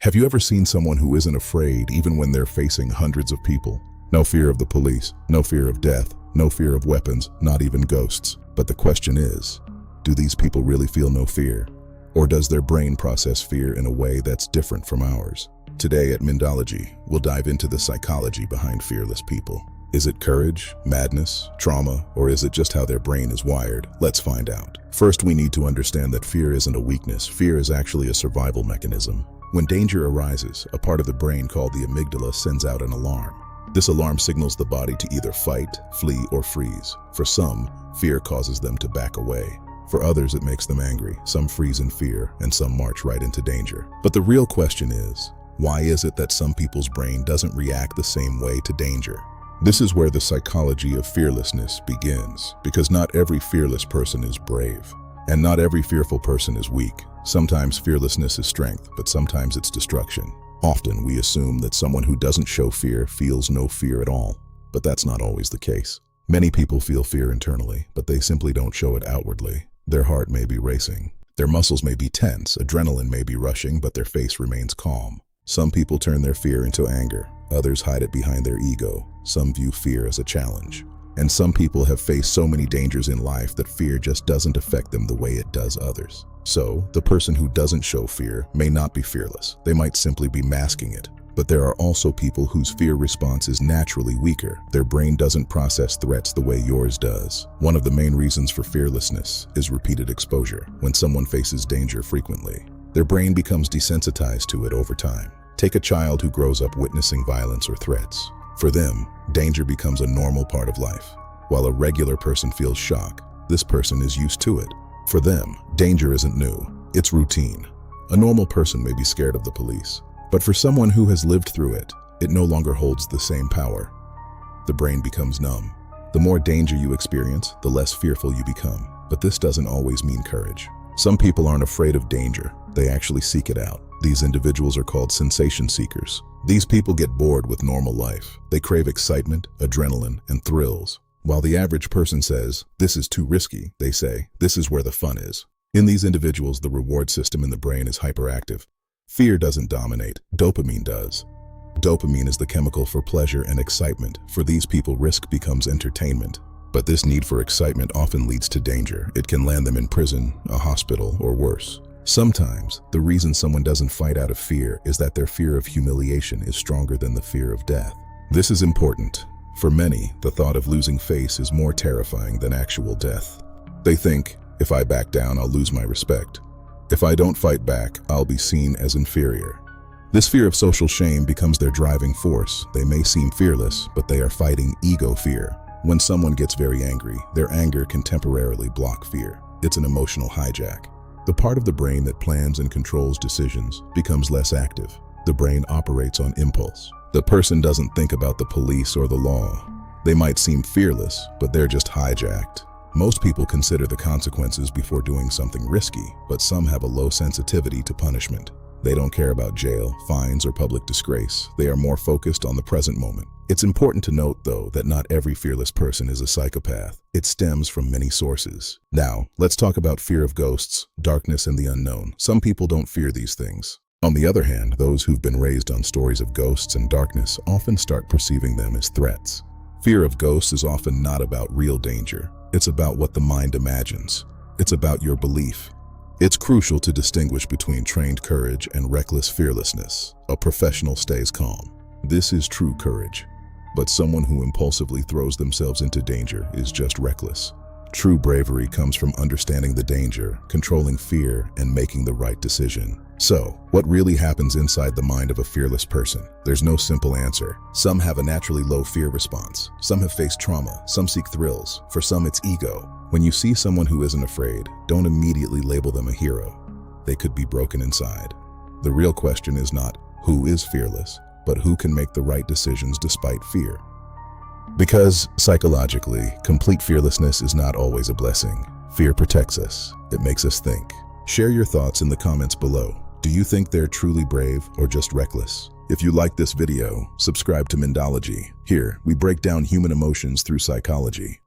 Have you ever seen someone who isn't afraid even when they're facing hundreds of people? No fear of the police, no fear of death, no fear of weapons, not even ghosts. But the question is, do these people really feel no fear? Or does their brain process fear in a way that's different from ours? Today at Mindologyy, we'll dive into the psychology behind fearless people. Is it courage, madness, trauma, or is it just how their brain is wired? Let's find out. First, we need to understand that fear isn't a weakness. Fear is actually a survival mechanism. When danger arises, a part of the brain called the amygdala sends out an alarm. This alarm signals the body to either fight, flee, or freeze. For some, fear causes them to back away. For others, it makes them angry. Some freeze in fear, and some march right into danger. But the real question is, why is it that some people's brain doesn't react the same way to danger? This is where the psychology of fearlessness begins, because not every fearless person is brave, and not every fearful person is weak. Sometimes fearlessness is strength, but sometimes it's destruction. Often we assume that someone who doesn't show fear feels no fear at all, but that's not always the case. Many people feel fear internally, but they simply don't show it outwardly. Their heart may be racing, their muscles may be tense, adrenaline may be rushing, but their face remains calm. Some people turn their fear into anger, others hide it behind their ego. Some view fear as a challenge. And some people have faced so many dangers in life that fear just doesn't affect them the way it does others. So, the person who doesn't show fear may not be fearless. They might simply be masking it. But there are also people whose fear response is naturally weaker. Their brain doesn't process threats the way yours does. One of the main reasons for fearlessness is repeated exposure. When someone faces danger frequently, their brain becomes desensitized to it over time. Take a child who grows up witnessing violence or threats. For them, danger becomes a normal part of life. While a regular person feels shock, this person is used to it. For them, danger isn't new, it's routine. A normal person may be scared of the police, but for someone who has lived through it, it no longer holds the same power. The brain becomes numb. The more danger you experience, the less fearful you become. But this doesn't always mean courage. Some people aren't afraid of danger, they actually seek it out. These individuals are called sensation seekers. These people get bored with normal life. They crave excitement, adrenaline, and thrills. While the average person says, "This is too risky," they say, "This is where the fun is." In these individuals, the reward system in the brain is hyperactive. Fear doesn't dominate, dopamine does. Dopamine is the chemical for pleasure and excitement. For these people, risk becomes entertainment. But this need for excitement often leads to danger. It can land them in prison, a hospital, or worse. Sometimes, the reason someone doesn't fight out of fear is that their fear of humiliation is stronger than the fear of death. This is important. For many, the thought of losing face is more terrifying than actual death. They think, if I back down, I'll lose my respect. If I don't fight back, I'll be seen as inferior. This fear of social shame becomes their driving force. They may seem fearless, but they are fighting ego fear. When someone gets very angry, their anger can temporarily block fear. It's an emotional hijack. The part of the brain that plans and controls decisions becomes less active. The brain operates on impulse. The person doesn't think about the police or the law. They might seem fearless, but they're just hijacked. Most people consider the consequences before doing something risky, but some have a low sensitivity to punishment. They don't care about jail, fines, or public disgrace. They are more focused on the present moment. It's important to note, though, that not every fearless person is a psychopath. It stems from many sources. Now, let's talk about fear of ghosts, darkness, and the unknown. Some people don't fear these things. On the other hand, those who've been raised on stories of ghosts and darkness often start perceiving them as threats. Fear of ghosts is often not about real danger. It's about what the mind imagines. It's about your belief. It's crucial to distinguish between trained courage and reckless fearlessness. A professional stays calm. This is true courage. But someone who impulsively throws themselves into danger is just reckless. True bravery comes from understanding the danger, controlling fear, and making the right decision. So, what really happens inside the mind of a fearless person? There's no simple answer. Some have a naturally low fear response. Some have faced trauma. Some seek thrills. For some, it's ego. When you see someone who isn't afraid, don't immediately label them a hero. They could be broken inside. The real question is not who is fearless, but who can make the right decisions despite fear. Because, psychologically, complete fearlessness is not always a blessing. Fear protects us. It makes us think. Share your thoughts in the comments below. Do you think they're truly brave or just reckless? If you like this video, subscribe to Mindologyy. Here, we break down human emotions through psychology.